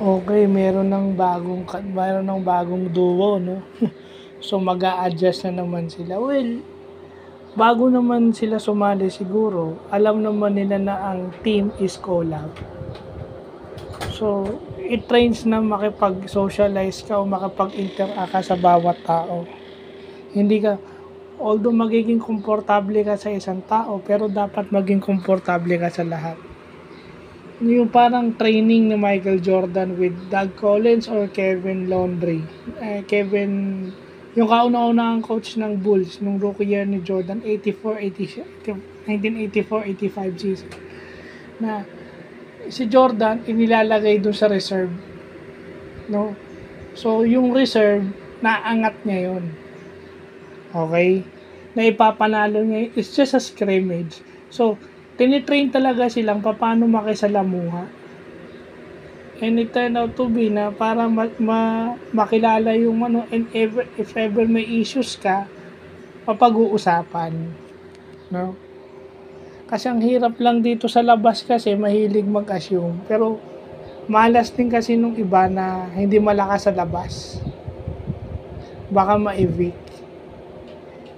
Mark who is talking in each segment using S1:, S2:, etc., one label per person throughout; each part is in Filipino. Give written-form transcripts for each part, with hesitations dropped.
S1: Okay, meron ng bagong duo 'no. So, mag-a-adjust na naman sila. Well, bago naman sila sumali siguro, alam naman nila na ang team is collab. So, it trains na makipag-socialize ka o makapag-interact ka sa bawat tao. Hindi ka although magiging komportable ka sa isang tao, pero dapat maging komportable ka sa lahat. Yung parang training ni Michael Jordan with Doug Collins or Kevin Lowry. Yung kauna-unahang coach ng Bulls nung rookie year ni Jordan, 1984-85 season. Na si Jordan inilalagay dun sa reserve, no? So yung reserve, naangat niya yun. Okay? Na ipapanalo niya, it's just a scrimmage. So, tinitrain talaga silang paano makisalamuha. And it turned out to be na para makilala yung ano, and if ever may issues ka, papag-uusapan. No? Kasi ang hirap lang dito sa labas kasi mahilig mag-assume. Pero malas din kasi nung iba na hindi malakas sa labas. Baka ma-evict.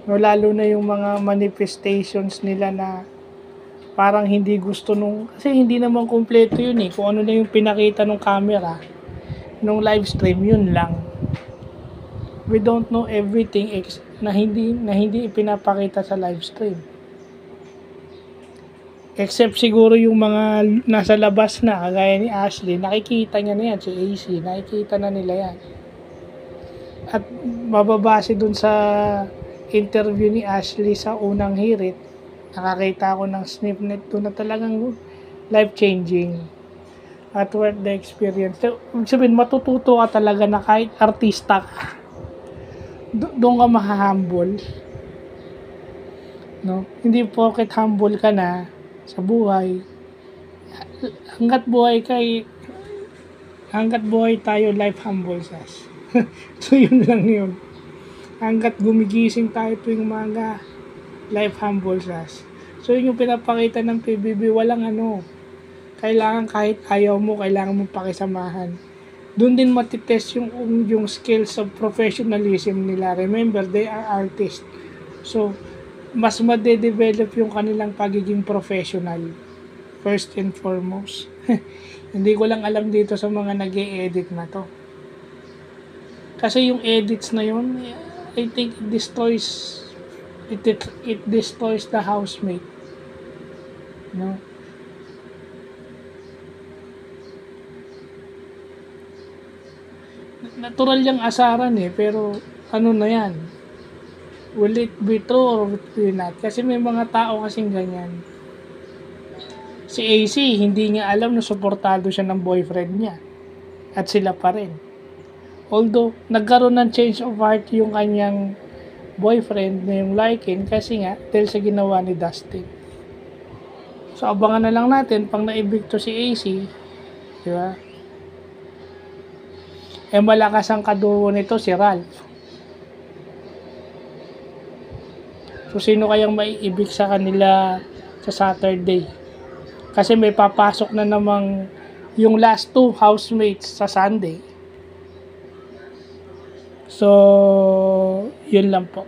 S1: No, lalo na yung mga manifestations nila na parang hindi gusto kasi hindi naman kumpleto yun eh. Kung ano na yung pinakita ng camera, nung live stream, yun lang. We don't know everything na hindi ipinapakita sa live stream. Except siguro yung mga nasa labas na, kagaya ni Ashley, nakikita niya na yan, si AC, nakikita na nila yan. At mababase dun sa interview ni Ashley sa unang hirit, nakakita ako ng snippet doon na talagang life-changing at worth the experience. So, ibig sabihin, matututo ka talaga na kahit artista ka, doon ka mahahumble. No? Hindi porket humble ka na sa buhay. Hanggat buhay tayo, life humbles us. So, yun lang yun. Hanggat gumigising tayo tuwing umaga, life humbles us. So, yun yung pinapakita ng PBB, walang kailangan kahit ayaw mo, kailangan mo pakisamahan. Doon din matitest yung skills of professionalism nila. Remember, they are artists. So, mas madedevelop yung kanilang pagiging professional. First and foremost. Hindi ko lang alam dito sa mga nag-e-edit na to. Kasi yung edits na yun, I think it destroys the housemate. No? Natural yung asaran pero ano na yan? Will it be true or will it not? Kasi may mga tao kasing ganyan. Si AC, hindi niya alam na suportado siya ng boyfriend niya. At sila pa rin. Although, nagkaroon ng change of heart yung kanyang boyfriend na yung Larkin kasi nga, dahil sa ginawa ni Dustin. So, abangan na lang natin pang naibigto si AC. Di ba? Malakas ang kaduo nito si Ralph. So, sino kayang maiibig sa kanila sa Saturday? Kasi may papasok na namang yung last two housemates sa Sunday. So, yun lang po.